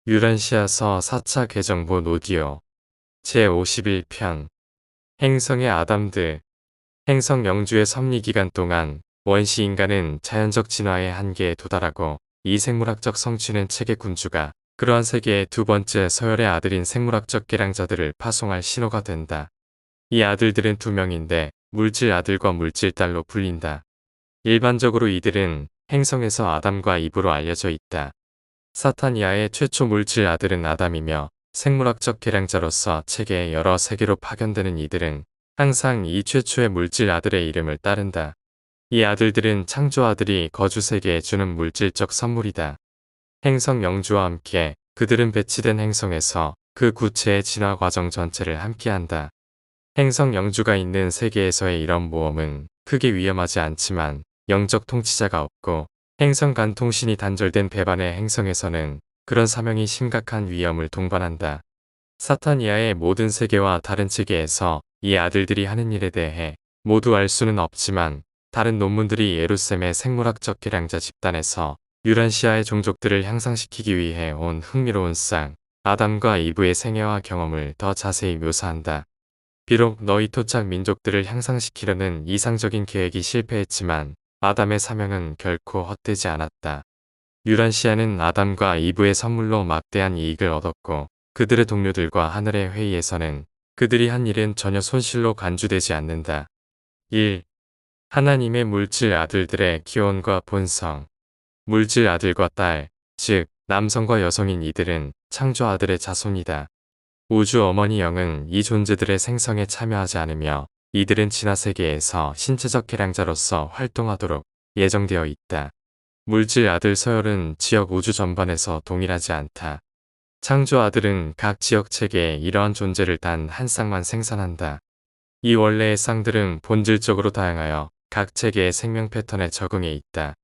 유란시아서 4차 개정본 오디오 제51편 행성의 아담들. 행성 영주의 섭리기간 동안 원시 인간은 자연적 진화의 한계에 도달하고 이 생물학적 성취는 책의 군주가 그러한 세계의 두 번째 서열의 아들인 생물학적 계량자들을 파송할 신호가 된다. 이 아들들은 두 명인데 물질 아들과 물질 딸로 불린다. 일반적으로 이들은 행성에서 아담과 이브로 알려져 있다. 사타니아의 최초 물질 아들은 아담이며 생물학적 계량자로서 체계의 여러 세계로 파견되는 이들은 항상 이 최초의 물질 아들의 이름을 따른다. 이 아들들은 창조 아들이 거주 세계에 주는 물질적 선물이다. 행성 영주와 함께 그들은 배치된 행성에서 그 구체의 진화 과정 전체를 함께한다. 행성 영주가 있는 세계에서의 이런 모험은 크게 위험하지 않지만 영적 통치자가 없고 행성 간 통신이 단절된 배반의 행성에서는 그런 사명이 심각한 위험을 동반한다. 사타니아의 모든 세계와 다른 체계에서 이 아들들이 하는 일에 대해 모두 알 수는 없지만 다른 논문들이 예루셈의 생물학적 계량자 집단에서 유란시아의 종족들을 향상시키기 위해 온 흥미로운 쌍 아담과 이브의 생애와 경험을 더 자세히 묘사한다. 비록 너희 토착 민족들을 향상시키려는 이상적인 계획이 실패했지만 아담의 사명은 결코 헛되지 않았다. 유란시아는 아담과 이브의 선물로 막대한 이익을 얻었고 그들의 동료들과 하늘의 회의에서는 그들이 한 일은 전혀 손실로 간주되지 않는다. 1. 하나님의 물질 아들들의 기원과 본성. 물질 아들과 딸, 즉 남성과 여성인 이들은 창조 아들의 자손이다. 우주 어머니 영은 이 존재들의 생성에 참여하지 않으며 이들은 진화세계에서 신체적 계량자로서 활동하도록 예정되어 있다. 물질 아들 서열은 지역 우주 전반에서 동일하지 않다. 창조 아들은 각 지역 체계에 이러한 존재를 단 한 쌍만 생산한다. 이 원래의 쌍들은 본질적으로 다양하여 각 체계의 생명 패턴에 적응해 있다.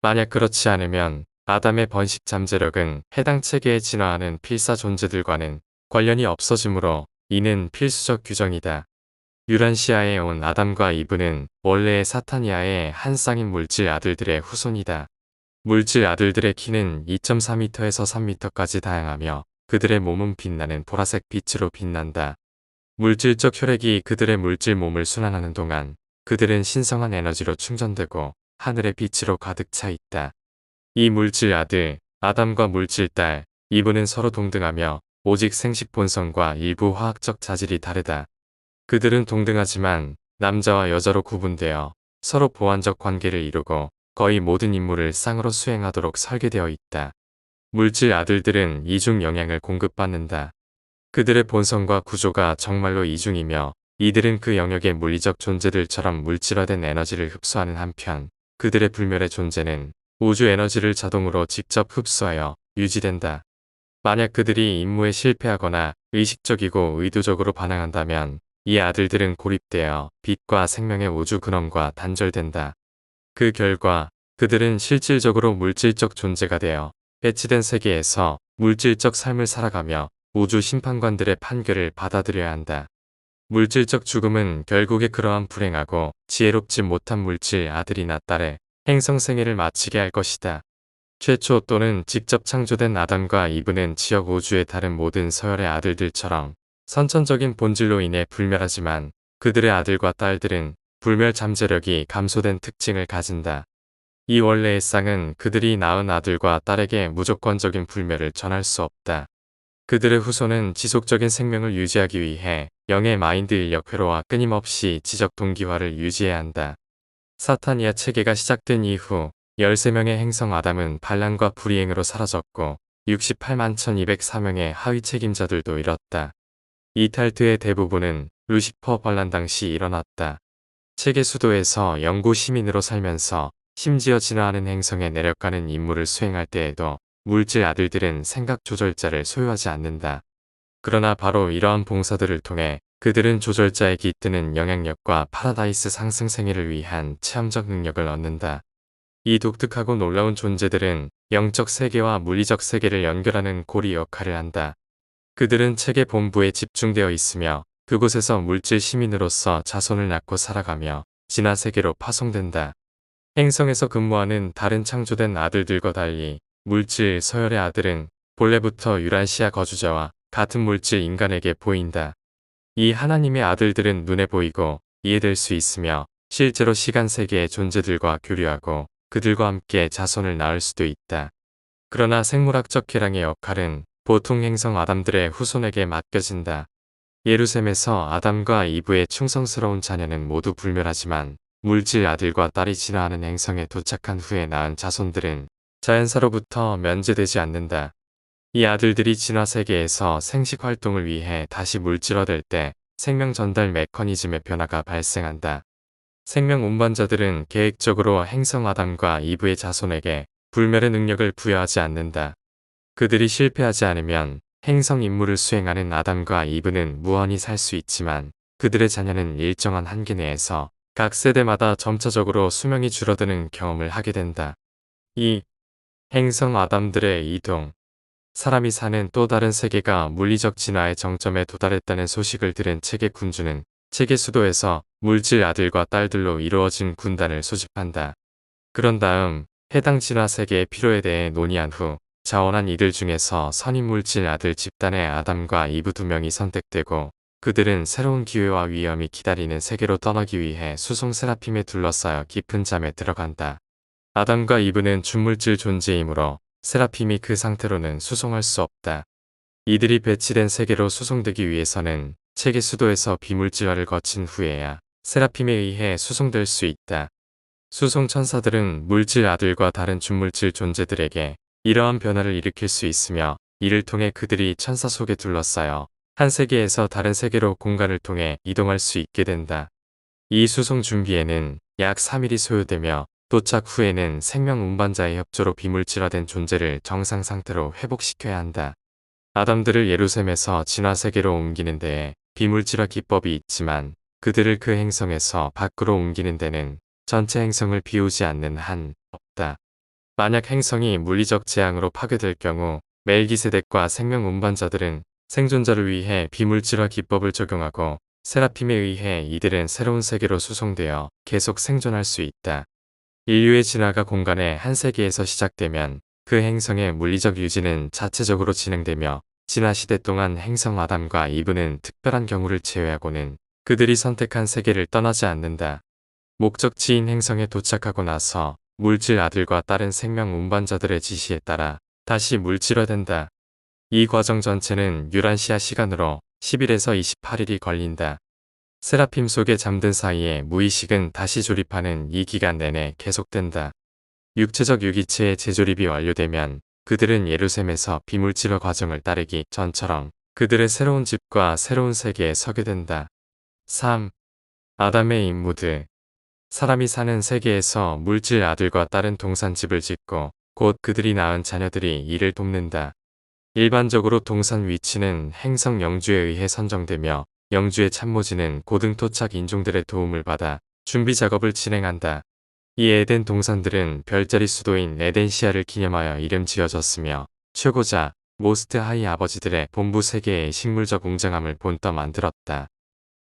만약 그렇지 않으면 아담의 번식 잠재력은 해당 체계에 진화하는 필사 존재들과는 관련이 없어지므로 이는 필수적 규정이다. 유란시아에 온 아담과 이브는 원래의 사타니아의 한 쌍인 물질 아들들의 후손이다. 물질 아들들의 키는 2.4m에서 3m까지 다양하며 그들의 몸은 빛나는 보라색 빛으로 빛난다. 물질적 혈액이 그들의 물질 몸을 순환하는 동안 그들은 신성한 에너지로 충전되고 하늘의 빛으로 가득 차 있다. 이 물질 아들, 아담과 물질 딸, 이브는 서로 동등하며 오직 생식 본성과 일부 화학적 자질이 다르다. 그들은 동등하지만 남자와 여자로 구분되어 서로 보완적 관계를 이루고 거의 모든 임무를 쌍으로 수행하도록 설계되어 있다. 물질 아들들은 이중 영향을 공급받는다. 그들의 본성과 구조가 정말로 이중이며 이들은 그 영역의 물리적 존재들처럼 물질화된 에너지를 흡수하는 한편 그들의 불멸의 존재는 우주 에너지를 자동으로 직접 흡수하여 유지된다. 만약 그들이 임무에 실패하거나 의식적이고 의도적으로 반항한다면 이 아들들은 고립되어 빛과 생명의 우주 근원과 단절된다. 그 결과 그들은 실질적으로 물질적 존재가 되어 배치된 세계에서 물질적 삶을 살아가며 우주 심판관들의 판결을 받아들여야 한다. 물질적 죽음은 결국에 그러한 불행하고 지혜롭지 못한 물질 아들이나 딸의 행성 생애를 마치게 할 것이다. 최초 또는 직접 창조된 아담과 이브는 지역 우주의 다른 모든 서열의 아들들처럼 선천적인 본질로 인해 불멸하지만 그들의 아들과 딸들은 불멸 잠재력이 감소된 특징을 가진다. 이 원래의 쌍은 그들이 낳은 아들과 딸에게 무조건적인 불멸을 전할 수 없다. 그들의 후손은 지속적인 생명을 유지하기 위해 영의 마인드 인력 회로와 끊임없이 지적 동기화를 유지해야 한다. 사타니아 체계가 시작된 이후 13명의 행성 아담은 반란과 불이행으로 사라졌고 68만 1204명의 하위 책임자들도 잃었다. 이 탈퇴의 대부분은 루시퍼 반란 당시 일어났다. 체계 수도에서 영구 시민으로 살면서 심지어 진화하는 행성에 내려가는 임무를 수행할 때에도 물질 아들들은 생각 조절자를 소유하지 않는다. 그러나 바로 이러한 봉사들을 통해 그들은 조절자에 깃드는 영향력과 파라다이스 상승 생애를 위한 체험적 능력을 얻는다. 이 독특하고 놀라운 존재들은 영적 세계와 물리적 세계를 연결하는 고리 역할을 한다. 그들은 체계 본부에 집중되어 있으며 그곳에서 물질 시민으로서 자손을 낳고 살아가며 진화 세계로 파송된다. 행성에서 근무하는 다른 창조된 아들들과 달리 물질 서열의 아들은 본래부터 유란시아 거주자와 같은 물질 인간에게 보인다. 이 하나님의 아들들은 눈에 보이고 이해될 수 있으며 실제로 시간 세계의 존재들과 교류하고 그들과 함께 자손을 낳을 수도 있다. 그러나 생물학적 계량의 역할은 보통 행성 아담들의 후손에게 맡겨진다. 예루셈에서 아담과 이브의 충성스러운 자녀는 모두 불멸하지만 물질 아들과 딸이 진화하는 행성에 도착한 후에 낳은 자손들은 자연사로부터 면제되지 않는다. 이 아들들이 진화 세계에서 생식 활동을 위해 다시 물질화될 때 생명 전달 메커니즘의 변화가 발생한다. 생명 운반자들은 계획적으로 행성 아담과 이브의 자손에게 불멸의 능력을 부여하지 않는다. 그들이 실패하지 않으면 행성 임무를 수행하는 아담과 이브는 무한히 살 수 있지만 그들의 자녀는 일정한 한계 내에서 각 세대마다 점차적으로 수명이 줄어드는 경험을 하게 된다. 이 행성 아담들의 이동 사람이 사는 또 다른 세계가 물리적 진화의 정점에 도달했다는 소식을 들은 책의 군주는 책의 수도에서 물질 아들과 딸들로 이루어진 군단을 소집한다. 그런 다음 해당 진화 세계의 필요에 대해 논의한 후 자원한 이들 중에서 선인 물질 아들 집단의 아담과 이브 2명이 선택되고 그들은 새로운 기회와 위험이 기다리는 세계로 떠나기 위해 수송 세라핌에 둘러싸여 깊은 잠에 들어간다. 아담과 이브는 준물질 존재이므로 세라핌이 그 상태로는 수송할 수 없다. 이들이 배치된 세계로 수송되기 위해서는 책의 수도에서 비물질화를 거친 후에야 세라핌에 의해 수송될 수 있다. 수송 천사들은 물질 아들과 다른 준물질 존재들에게 이러한 변화를 일으킬 수 있으며 이를 통해 그들이 천사 속에 둘러싸여 한 세계에서 다른 세계로 공간을 통해 이동할 수 있게 된다. 이 수송 준비에는 약 3일이 소요되며 도착 후에는 생명 운반자의 협조로 비물질화된 존재를 정상 상태로 회복시켜야 한다. 아담들을 예루셈에서 진화 세계로 옮기는 데에 비물질화 기법이 있지만 그들을 그 행성에서 밖으로 옮기는 데는 전체 행성을 비우지 않는 한 없다. 만약 행성이 물리적 재앙으로 파괴될 경우 멜기세덱과 생명 운반자들은 생존자를 위해 비물질화 기법을 적용하고 세라핌에 의해 이들은 새로운 세계로 수송되어 계속 생존할 수 있다. 인류의 진화가 공간의 한 세계에서 시작되면 그 행성의 물리적 유지는 자체적으로 진행되며 진화 시대 동안 행성 아담과 이브는 특별한 경우를 제외하고는 그들이 선택한 세계를 떠나지 않는다. 목적지인 행성에 도착하고 나서 물질 아들과 딸은 생명 운반자들의 지시에 따라 다시 물질화된다. 이 과정 전체는 유란시아 시간으로 10일에서 28일이 걸린다. 세라핌 속에 잠든 사이에 무의식은 다시 조립하는 이 기간 내내 계속된다. 육체적 유기체의 재조립이 완료되면 그들은 예루셈에서 비물질화 과정을 따르기 전처럼 그들의 새로운 집과 새로운 세계에 서게 된다. 3. 아담의 임무들 사람이 사는 세계에서 물질 아들과 딸은 동산집을 짓고 곧 그들이 낳은 자녀들이 이를 돕는다. 일반적으로 동산 위치는 행성 영주에 의해 선정되며 영주의 참모진은 고등토착 인종들의 도움을 받아 준비 작업을 진행한다. 이 에덴 동산들은 별자리 수도인 에덴시아를 기념하여 이름 지어졌으며 최고자 모스트 하이 아버지들의 본부 세계의 식물적 웅장함을 본떠 만들었다.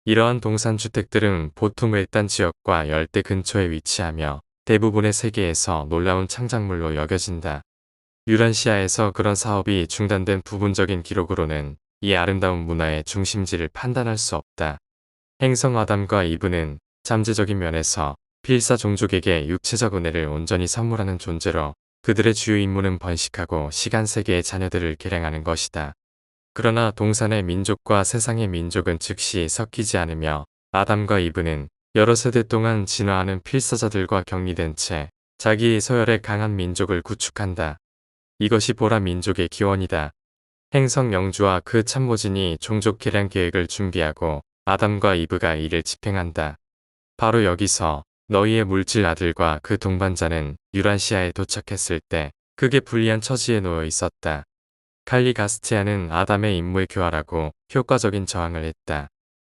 이러한 동산 주택들은 보통 외딴 지역과 열대 근처에 위치하며 대부분의 세계에서 놀라운 창작물로 여겨진다. 유란시아에서 그런 사업이 중단된 부분적인 기록으로는 이 아름다운 문화의 중심지를 판단할 수 없다. 행성 아담과 이브는 잠재적인 면에서 필사 종족에게 육체적 은혜를 온전히 선물하는 존재로 그들의 주요 임무는 번식하고 시간 세계의 자녀들을 개량하는 것이다. 그러나 동산의 민족과 세상의 민족은 즉시 섞이지 않으며 아담과 이브는 여러 세대 동안 진화하는 필사자들과 격리된 채 자기의 서열에 강한 민족을 구축한다. 이것이 보라 민족의 기원이다. 행성 영주와 그 참모진이 종족 개량 계획을 준비하고 아담과 이브가 이를 집행한다. 바로 여기서 너희의 물질 아들과 그 동반자는 유란시아에 도착했을 때 극에 불리한 처지에 놓여 있었다. 칼리가스티아는 아담의 임무에 교활하고 효과적인 저항을 했다.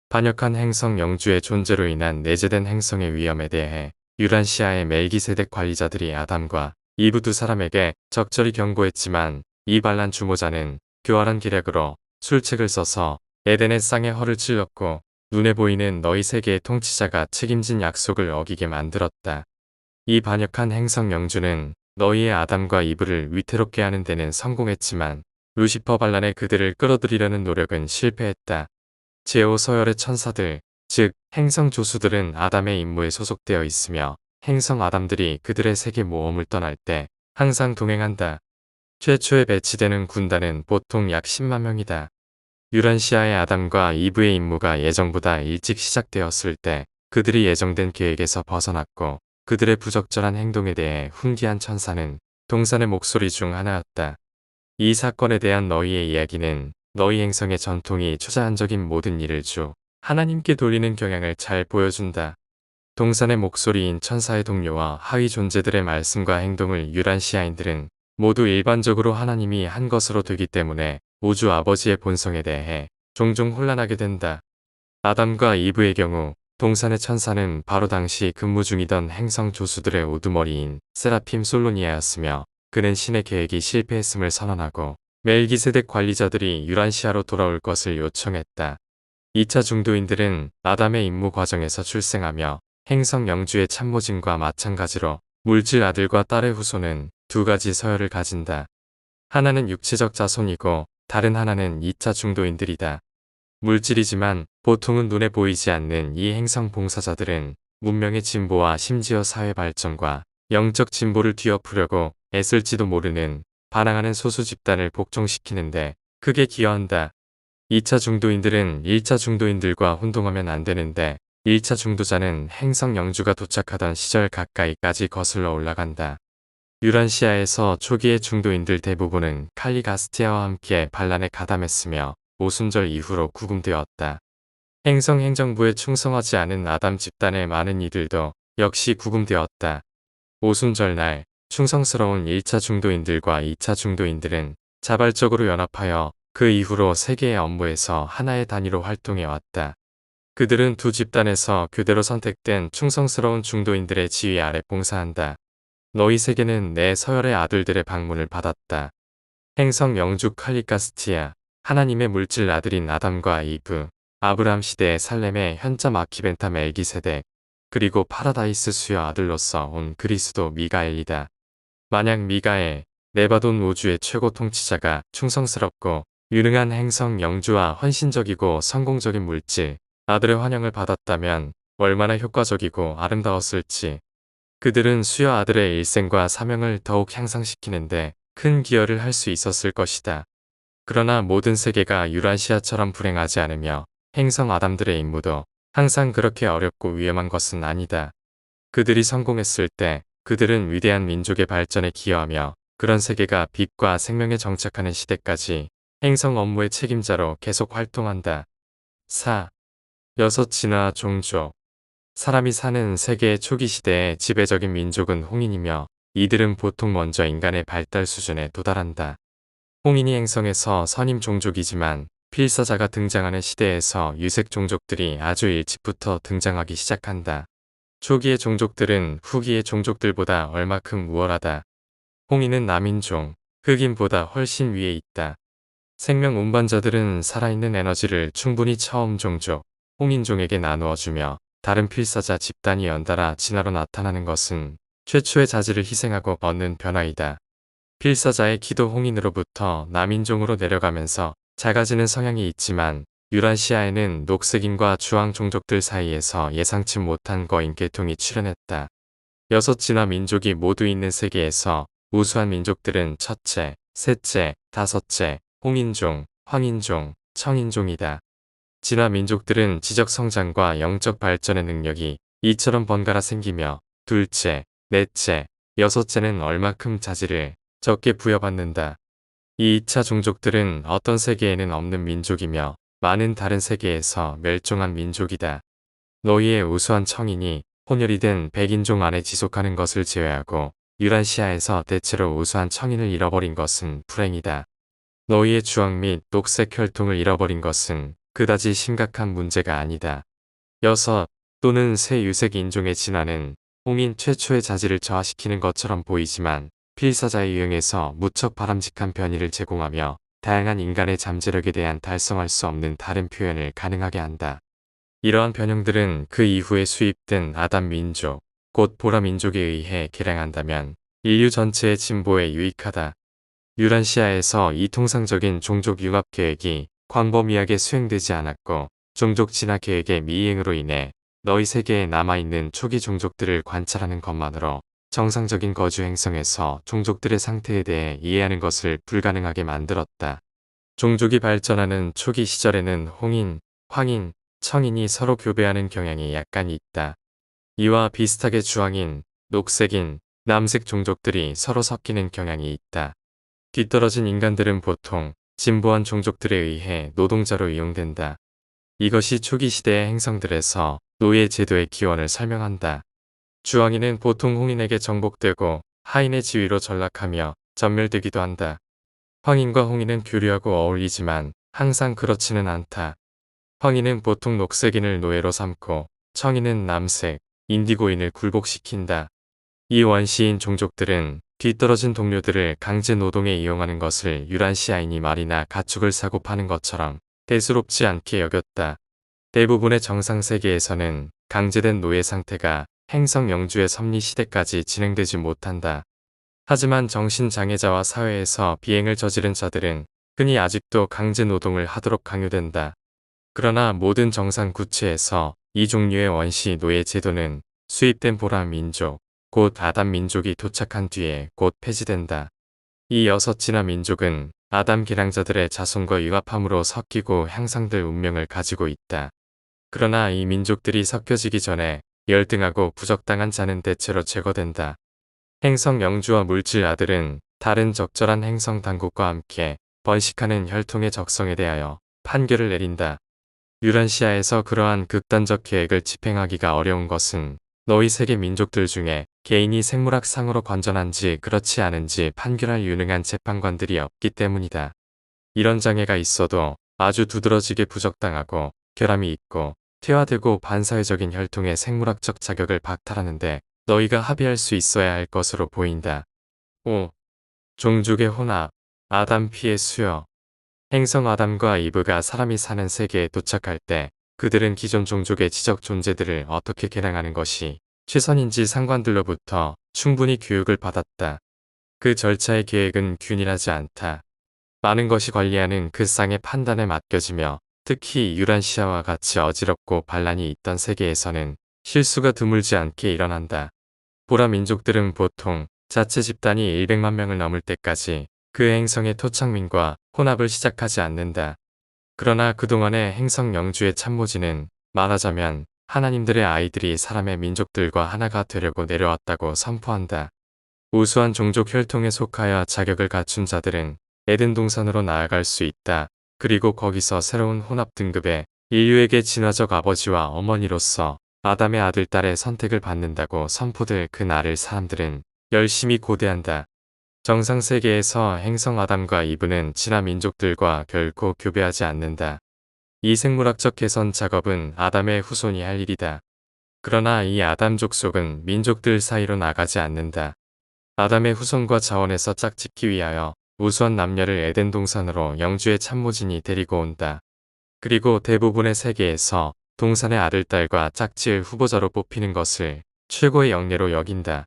반역한 행성 영주의 존재로 인한 내재된 행성의 위험에 대해 유란시아의 멜기세덱 관리자들이 아담과 이브 2사람에게 적절히 경고했지만 이 반란 주모자는 교활한 기략으로 술책을 써서 에덴의 쌍에 허를 찔렀고 눈에 보이는 너희 세계의 통치자가 책임진 약속을 어기게 만들었다. 이 반역한 행성 영주는 너희의 아담과 이브를 위태롭게 하는 데는 성공했지만 루시퍼 반란에 그들을 끌어들이려는 노력은 실패했다. 제5 서열의 천사들, 즉 행성 조수들은 아담의 임무에 소속되어 있으며 행성 아담들이 그들의 세계 모험을 떠날 때 항상 동행한다. 최초에 배치되는 군단은 보통 약 10만 명이다. 유란시아의 아담과 이브의 임무가 예정보다 일찍 시작되었을 때 그들이 예정된 계획에서 벗어났고 그들의 부적절한 행동에 대해 훈계한 천사는 동산의 목소리 중 하나였다. 이 사건에 대한 너희의 이야기는 너희 행성의 전통이 초자연적인 모든 일을 주 하나님께 돌리는 경향을 잘 보여준다. 동산의 목소리인 천사의 동료와 하위 존재들의 말씀과 행동을 유란시아인들은 모두 일반적으로 하나님이 한 것으로 되기 때문에 우주 아버지의 본성에 대해 종종 혼란하게 된다. 아담과 이브의 경우 동산의 천사는 바로 당시 근무 중이던 행성 조수들의 우두머리인 세라핌 솔로니아였으며 그는 신의 계획이 실패했음을 선언하고 멜기세덱 관리자들이 유란시아로 돌아올 것을 요청했다. 2차 중도인들은 아담의 임무 과정에서 출생하며 행성 영주의 참모진과 마찬가지로 물질 아들과 딸의 후손은 두 가지 서열을 가진다. 하나는 육체적 자손이고 다른 하나는 2차 중도인들이다. 물질이지만 보통은 눈에 보이지 않는 이 행성 봉사자들은 문명의 진보와 심지어 사회 발전과 영적 진보를 뒤엎으려고 애쓸지도 모르는 반항하는 소수 집단을 복종시키는데 크게 기여한다. 2차 중도인들은 1차 중도인들과 혼동하면 안 되는데 1차 중도자는 행성 영주가 도착하던 시절 가까이까지 거슬러 올라간다. 유란시아에서 초기의 중도인들 대부분은 칼리가스티아와 함께 반란에 가담했으며 오순절 이후로 구금되었다. 행성 행정부에 충성하지 않은 아담 집단의 많은 이들도 역시 구금되었다. 오순절날 충성스러운 1차 중도인들과 2차 중도인들은 자발적으로 연합하여 그 이후로 세계의 업무에서 하나의 단위로 활동해왔다. 그들은 두 집단에서 교대로 선택된 충성스러운 중도인들의 지휘 아래 봉사한다. 너희 세계는 내 서열의 아들들의 방문을 받았다. 행성 영주 칼리가스티아, 하나님의 물질 아들인 아담과 이브, 아브람 시대의 살렘의 현자 마키벤타 멜기세덱, 그리고 파라다이스 수여 아들로서 온 그리스도 미가엘이다. 만약 미가엘, 네바돈 우주의 최고 통치자가 충성스럽고 유능한 행성 영주와 헌신적이고 성공적인 물질, 아들의 환영을 받았다면 얼마나 효과적이고 아름다웠을지. 그들은 수여 아들의 일생과 사명을 더욱 향상시키는데 큰 기여를 할 수 있었을 것이다. 그러나 모든 세계가 유라시아처럼 불행하지 않으며 행성 아담들의 임무도 항상 그렇게 어렵고 위험한 것은 아니다. 그들이 성공했을 때 그들은 위대한 민족의 발전에 기여하며 그런 세계가 빛과 생명에 정착하는 시대까지 행성 업무의 책임자로 계속 활동한다. 4. 여섯 진화 종족. 사람이 사는 세계의 초기 시대의 지배적인 민족은 홍인이며 이들은 보통 먼저 인간의 발달 수준에 도달한다. 홍인이 행성에서 선임 종족이지만 필사자가 등장하는 시대에서 유색 종족들이 아주 일찍부터 등장하기 시작한다. 초기의 종족들은 후기의 종족들보다 얼마큼 우월하다. 홍인은 남인종, 흑인보다 훨씬 위에 있다. 생명 운반자들은 살아있는 에너지를 충분히 처음 종족, 홍인종에게 나누어주며 다른 필사자 집단이 연달아 진화로 나타나는 것은 최초의 자질을 희생하고 얻는 변화이다. 필사자의 기도 홍인으로부터 남인종으로 내려가면서 작아지는 성향이 있지만 유라시아에는 녹색인과 주황 종족들 사이에서 예상치 못한 거인 계통이 출현했다. 여섯 진화 민족이 모두 있는 세계에서 우수한 민족들은 첫째, 셋째, 다섯째, 홍인종, 황인종, 청인종이다. 진화 민족들은 지적 성장과 영적 발전의 능력이 이처럼 번갈아 생기며 둘째, 넷째, 여섯째는 얼마큼 자질을 적게 부여받는다. 이 2차 종족들은 어떤 세계에는 없는 민족이며 많은 다른 세계에서 멸종한 민족이다. 너희의 우수한 청인이 혼혈이 된 백인종 안에 지속하는 것을 제외하고 유라시아에서 대체로 우수한 청인을 잃어버린 것은 불행이다. 너희의 주황 및 녹색 혈통을 잃어버린 것은 그다지 심각한 문제가 아니다. 여섯 또는 새 유색 인종의 진화는 홍인 최초의 자질을 저하시키는 것처럼 보이지만 필사자에 의응해서 무척 바람직한 변이를 제공하며 다양한 인간의 잠재력에 대한 달성할 수 없는 다른 표현을 가능하게 한다. 이러한 변형들은 그 이후에 수입된 아담 민족, 곧 보라 민족에 의해 개량한다면 인류 전체의 진보에 유익하다. 유란시아에서 이 통상적인 종족 융합 계획이 광범위하게 수행되지 않았고 종족 진화 계획의 미이행으로 인해 너희 세계에 남아있는 초기 종족들을 관찰하는 것만으로 정상적인 거주 행성에서 종족들의 상태에 대해 이해하는 것을 불가능하게 만들었다. 종족이 발전하는 초기 시절에는 홍인, 황인, 청인이 서로 교배하는 경향이 약간 있다. 이와 비슷하게 주황인, 녹색인, 남색 종족들이 서로 섞이는 경향이 있다. 뒤떨어진 인간들은 보통 진보한 종족들에 의해 노동자로 이용된다. 이것이 초기 시대의 행성들에서 노예 제도의 기원을 설명한다. 주황인은 보통 홍인에게 정복되고 하인의 지위로 전락하며 전멸되기도 한다. 황인과 홍인은 교류하고 어울리지만 항상 그렇지는 않다. 황인은 보통 녹색인을 노예로 삼고 청인은 남색, 인디고인을 굴복시킨다. 이 원시인 종족들은 뒤떨어진 동료들을 강제 노동에 이용하는 것을 유란시아인이 말이나 가축을 사고 파는 것처럼 대수롭지 않게 여겼다. 대부분의 정상세계에서는 강제된 노예 상태가 행성 영주의 섭리 시대까지 진행되지 못한다. 하지만 정신장애자와 사회에서 비행을 저지른 자들은 흔히 아직도 강제 노동을 하도록 강요된다. 그러나 모든 정상 구체에서 이 종류의 원시 노예 제도는 수입된 보라 민족, 곧 아담 민족이 도착한 뒤에 곧 폐지된다. 이 여섯 진화 민족은 아담 개량자들의 자손과 융합함으로 섞이고 향상될 운명을 가지고 있다. 그러나 이 민족들이 섞여지기 전에 열등하고 부적당한 자는 대체로 제거된다. 행성 영주와 물질 아들은 다른 적절한 행성 당국과 함께 번식하는 혈통의 적성에 대하여 판결을 내린다. 유란시아에서 그러한 극단적 계획을 집행하기가 어려운 것은 너희 세계 민족들 중에 개인이 생물학상으로 건전한지 그렇지 않은지 판결할 유능한 재판관들이 없기 때문이다. 이런 장애가 있어도 아주 두드러지게 부적당하고 결함이 있고 퇴화되고 반사회적인 혈통의 생물학적 자격을 박탈하는데 너희가 합의할 수 있어야 할 것으로 보인다. 5. 종족의 혼합, 아담 피의 수요. 행성 아담과 이브가 사람이 사는 세계에 도착할 때 그들은 기존 종족의 지적 존재들을 어떻게 개량하는 것이 최선인지 상관들로부터 충분히 교육을 받았다. 그 절차의 계획은 균일하지 않다. 많은 것이 관리하는 그 쌍의 판단에 맡겨지며 특히 유란시아와 같이 어지럽고 반란이 있던 세계에서는 실수가 드물지 않게 일어난다. 보라 민족들은 보통 자체 집단이 100만 명을 넘을 때까지 그 행성의 토착민과 혼합을 시작하지 않는다. 그러나 그동안의 행성 영주의 참모진은 말하자면 하나님들의 아이들이 사람의 민족들과 하나가 되려고 내려왔다고 선포한다. 우수한 종족 혈통에 속하여 자격을 갖춘 자들은 에덴 동산으로 나아갈 수 있다. 그리고 거기서 새로운 혼합 등급의 인류에게 진화적 아버지와 어머니로서 아담의 아들 딸의 선택을 받는다고 선포될 그 날을 사람들은 열심히 고대한다. 정상세계에서 행성 아담과 이브는 진화 민족들과 결코 교배하지 않는다. 이 생물학적 개선 작업은 아담의 후손이 할 일이다. 그러나 이 아담 족속은 민족들 사이로 나가지 않는다. 아담의 후손과 자원에서 짝짓기 위하여 우수한 남녀를 에덴 동산으로 영주의 참모진이 데리고 온다. 그리고 대부분의 세계에서 동산의 아들딸과 짝지을 후보자로 뽑히는 것을 최고의 영예로 여긴다.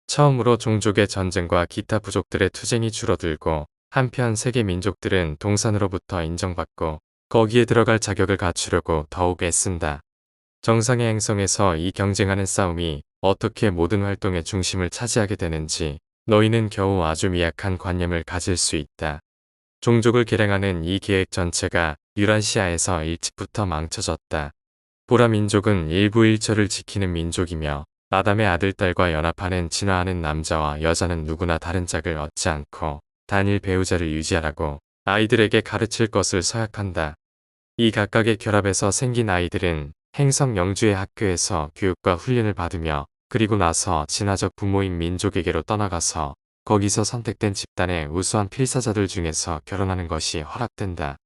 처음으로 종족의 전쟁과 기타 부족들의 투쟁이 줄어들고 한편 세계 민족들은 동산으로부터 인정받고 거기에 들어갈 자격을 갖추려고 더욱 애쓴다. 정상의 행성에서 이 경쟁하는 싸움이 어떻게 모든 활동의 중심을 차지하게 되는지 너희는 겨우 아주 미약한 관념을 가질 수 있다. 종족을 개량하는 이 계획 전체가 유란시아에서 일찍부터 망쳐졌다. 보라 민족은 일부일처를 지키는 민족이며 아담의 아들딸과 연합하는 진화하는 남자와 여자는 누구나 다른 짝을 얻지 않고 단일 배우자를 유지하라고 아이들에게 가르칠 것을 서약한다. 이 각각의 결합에서 생긴 아이들은 행성 영주의 학교에서 교육과 훈련을 받으며 그리고 나서 진화적 부모인 민족에게로 떠나가서 거기서 선택된 집단의 우수한 필사자들 중에서 결혼하는 것이 허락된다.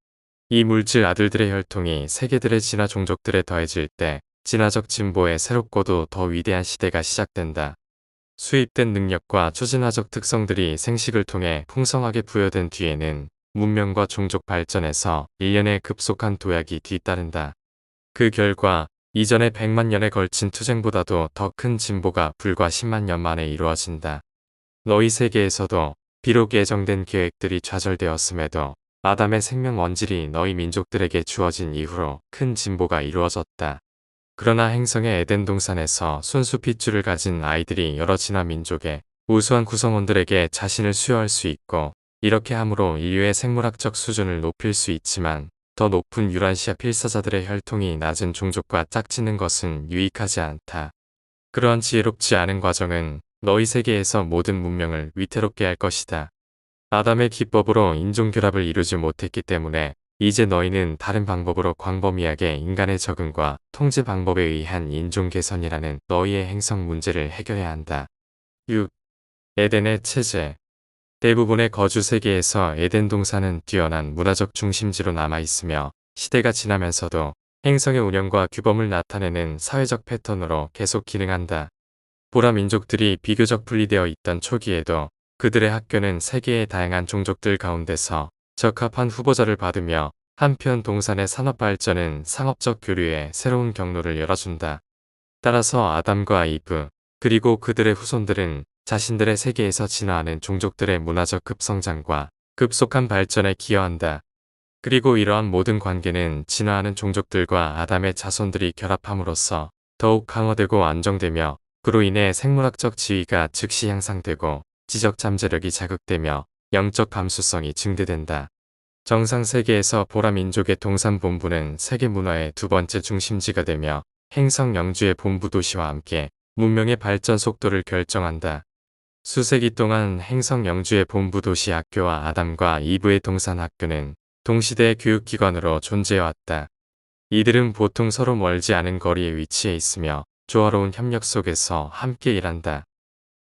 이 물질 아들들의 혈통이 세계들의 진화 종족들에 더해질 때 진화적 진보의 새롭고도 더 위대한 시대가 시작된다. 수입된 능력과 초진화적 특성들이 생식을 통해 풍성하게 부여된 뒤에는 문명과 종족 발전에서 일련의 급속한 도약이 뒤따른다. 그 결과 이전의 100만 년에 걸친 투쟁보다도 더 큰 진보가 불과 10만 년 만에 이루어진다. 너희 세계에서도 비록 예정된 계획들이 좌절되었음에도 아담의 생명 원질이 너희 민족들에게 주어진 이후로 큰 진보가 이루어졌다. 그러나 행성의 에덴 동산에서 순수 핏줄을 가진 아이들이 여러 진화 민족의 우수한 구성원들에게 자신을 수여할 수 있고, 이렇게 함으로 인류의 생물학적 수준을 높일 수 있지만 더 높은 유란시아 필사자들의 혈통이 낮은 종족과 짝짓는 것은 유익하지 않다. 그러한 지혜롭지 않은 과정은 너희 세계에서 모든 문명을 위태롭게 할 것이다. 아담의 기법으로 인종결합을 이루지 못했기 때문에 이제 너희는 다른 방법으로 광범위하게 인간의 적응과 통제 방법에 의한 인종 개선이라는 너희의 행성 문제를 해결해야 한다. 6. 에덴의 체제. 대부분의 거주 세계에서 에덴 동산은 뛰어난 문화적 중심지로 남아있으며 시대가 지나면서도 행성의 운영과 규범을 나타내는 사회적 패턴으로 계속 기능한다. 보라 민족들이 비교적 분리되어 있던 초기에도 그들의 학교는 세계의 다양한 종족들 가운데서 적합한 후보자를 받으며, 한편 동산의 산업 발전은 상업적 교류에 새로운 경로를 열어준다. 따라서 아담과 이브, 그리고 그들의 후손들은 자신들의 세계에서 진화하는 종족들의 문화적 급성장과 급속한 발전에 기여한다. 그리고 이러한 모든 관계는 진화하는 종족들과 아담의 자손들이 결합함으로써 더욱 강화되고 안정되며, 그로 인해 생물학적 지위가 즉시 향상되고 지적 잠재력이 자극되며 영적 감수성이 증대된다. 정상 세계에서 보라 민족의 동산 본부는 세계 문화의 두 번째 중심지가 되며 행성 영주의 본부 도시와 함께 문명의 발전 속도를 결정한다. 수세기 동안 행성 영주의 본부 도시 학교와 아담과 이브의 동산 학교는 동시대의 교육기관으로 존재해왔다. 이들은 보통 서로 멀지 않은 거리에 위치해 있으며 조화로운 협력 속에서 함께 일한다.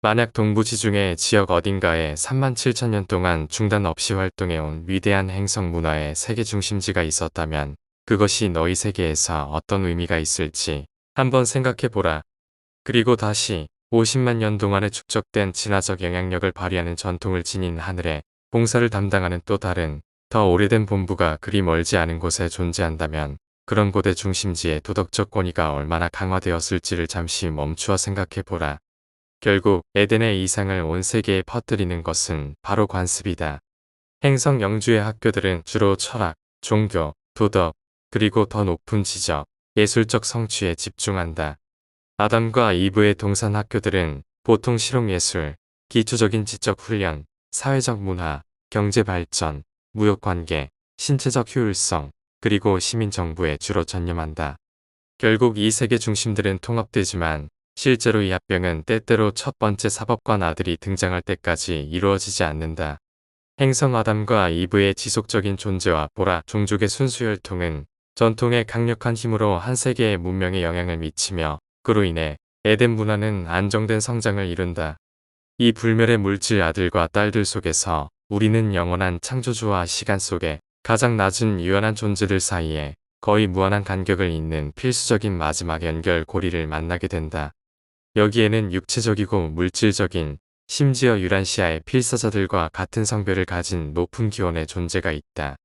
만약 동부지중해 지역 어딘가에 37,000년 동안 중단 없이 활동해온 위대한 행성 문화의 세계 중심지가 있었다면 그것이 너희 세계에서 어떤 의미가 있을지 한번 생각해보라. 그리고 다시 50만 년 동안에 축적된 진화적 영향력을 발휘하는 전통을 지닌 하늘에 봉사를 담당하는 또 다른 더 오래된 본부가 그리 멀지 않은 곳에 존재한다면 그런 곳의 중심지의 도덕적 권위가 얼마나 강화되었을지를 잠시 멈추어 생각해보라. 결국 에덴의 이상을 온 세계에 퍼뜨리는 것은 바로 관습이다. 행성 영주의 학교들은 주로 철학, 종교, 도덕, 그리고 더 높은 지적, 예술적 성취에 집중한다. 아담과 이브의 동산 학교들은 보통 실용예술, 기초적인 지적 훈련, 사회적 문화, 경제 발전, 무역관계, 신체적 효율성, 그리고 시민정부에 주로 전념한다. 결국 이 세계 중심들은 통합되지만 실제로 이 합병은 때때로 첫 번째 사법관 아들이 등장할 때까지 이루어지지 않는다. 행성 아담과 이브의 지속적인 존재와 보라 종족의 순수 혈통은 전통의 강력한 힘으로 한 세계의 문명에 영향을 미치며, 그로 인해 에덴 문화는 안정된 성장을 이룬다. 이 불멸의 물질 아들과 딸들 속에서 우리는 영원한 창조주와 시간 속에 가장 낮은 유연한 존재들 사이에 거의 무한한 간격을 잇는 필수적인 마지막 연결 고리를 만나게 된다. 여기에는 육체적이고 물질적인, 심지어 유란시아의 필사자들과 같은 성별을 가진 높은 기원의 존재가 있다.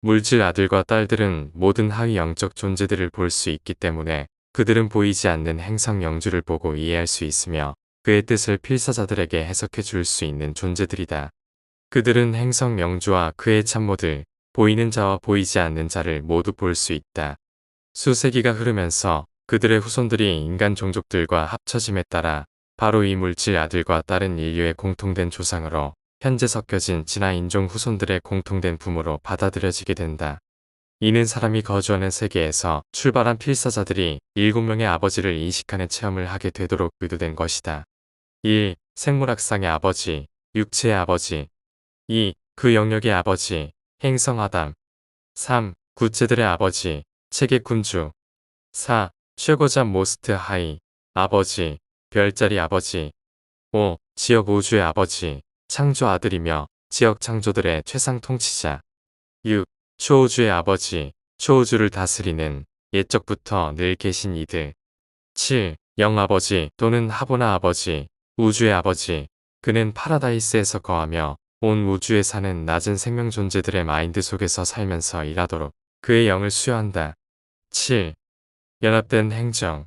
물질 아들과 딸들은 모든 하위 영적 존재들을 볼 수 있기 때문에 그들은 보이지 않는 행성 영주를 보고 이해할 수 있으며 그의 뜻을 필사자들에게 해석해 줄 수 있는 존재들이다. 그들은 행성 영주와 그의 참모들, 보이는 자와 보이지 않는 자를 모두 볼 수 있다. 수세기가 흐르면서 그들의 후손들이 인간 종족들과 합쳐짐에 따라 바로 이 물질 아들과 딸은 인류의 공통된 조상으로 현재 섞여진 진화 인종 후손들의 공통된 부모로 받아들여지게 된다. 이는 사람이 거주하는 세계에서 출발한 필사자들이 7명의 아버지를 인식하는 체험을 하게 되도록 의도된 것이다. 1. 생물학상의 아버지, 육체의 아버지. 2. 그 영역의 아버지, 행성 아담. 3. 구체들의 아버지, 책의 군주. 4. 최고자 모스트 하이, 아버지, 별자리 아버지. 5. 지역 우주의 아버지, 창조 아들이며 지역 창조들의 최상 통치자. 6. 초우주의 아버지, 초우주를 다스리는 옛적부터 늘 계신 이들. 7. 영아버지 또는 하보나 아버지, 우주의 아버지. 그는 파라다이스에서 거하며 온 우주에 사는 낮은 생명 존재들의 마인드 속에서 살면서 일하도록 그의 영을 수여한다. 7. 연합된 행정.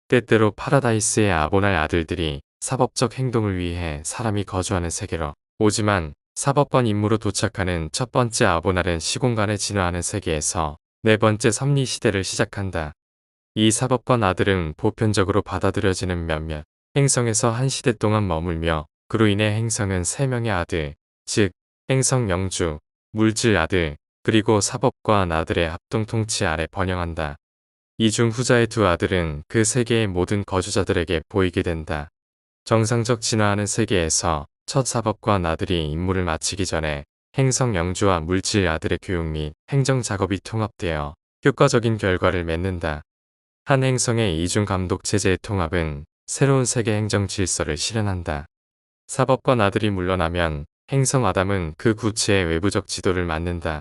때때로 파라다이스의 아보날 아들들이 사법적 행동을 위해 사람이 거주하는 세계로 오지만 사법권 임무로 도착하는 첫 번째 아보날은 시공간에 진화하는 세계에서 네 번째 섭리 시대를 시작한다. 이 사법권 아들은 보편적으로 받아들여지는 몇몇 행성에서 한 시대 동안 머물며 그로 인해 행성은 세 명의 아들, 즉 행성 영주, 물질 아들, 그리고 사법관 아들의 합동 통치 아래 번영한다. 이 중 후자의 두 아들은 그 세계의 모든 거주자들에게 보이게 된다. 정상적 진화하는 세계에서 첫 사법관 아들이 임무를 마치기 전에 행성 영주와 물질 아들의 교육 및 행정 작업이 통합되어 효과적인 결과를 맺는다. 한 행성의 이중 감독 체제의 통합은 새로운 세계 행정 질서를 실현한다. 사법관 아들이 물러나면 행성 아담은 그 구체의 외부적 지도를 맡는다.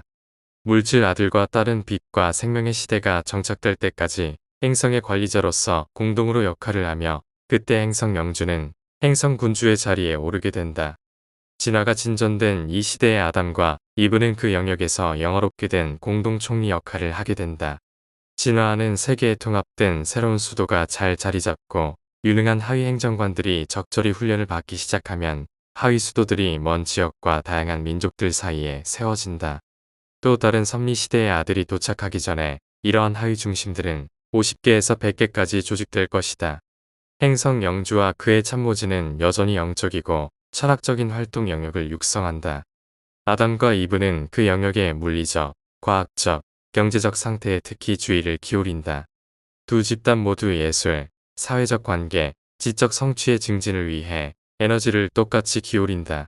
물질 아들과 딸은 빛과 생명의 시대가 정착될 때까지 행성의 관리자로서 공동으로 역할을 하며 그때 행성 영주는 행성 군주의 자리에 오르게 된다. 진화가 진전된 이 시대의 아담과 이브는 그 영역에서 영화롭게 된 공동 총리 역할을 하게 된다. 진화하는 세계에 통합된 새로운 수도가 잘 자리 잡고 유능한 하위 행정관들이 적절히 훈련을 받기 시작하면 하위 수도들이 먼 지역과 다양한 민족들 사이에 세워진다. 또 다른 섭리시대의 아들이 도착하기 전에 이러한 하위 중심들은 50개에서 100개까지 조직될 것이다. 행성 영주와 그의 참모진은 여전히 영적이고 철학적인 활동 영역을 육성한다. 아담과 이브는 그 영역의 물리적, 과학적, 경제적 상태에 특히 주의를 기울인다. 두 집단 모두 예술, 사회적 관계, 지적 성취의 증진을 위해 에너지를 똑같이 기울인다.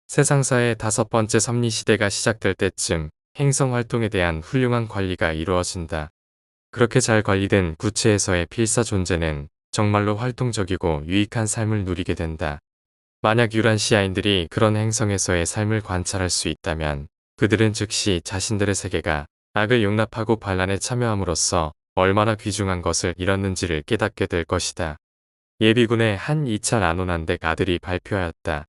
세상사의 다섯 번째 섭리시대가 시작될 때쯤 행성 활동에 대한 훌륭한 관리가 이루어진다. 그렇게 잘 관리된 구체에서의 필사 존재는 정말로 활동적이고 유익한 삶을 누리게 된다. 만약 유란시아인들이 그런 행성에서의 삶을 관찰할 수 있다면 그들은 즉시 자신들의 세계가 악을 용납하고 반란에 참여함으로써 얼마나 귀중한 것을 잃었는지를 깨닫게 될 것이다. 예비군의 한 2차 나노난덱 아들이 발표하였다.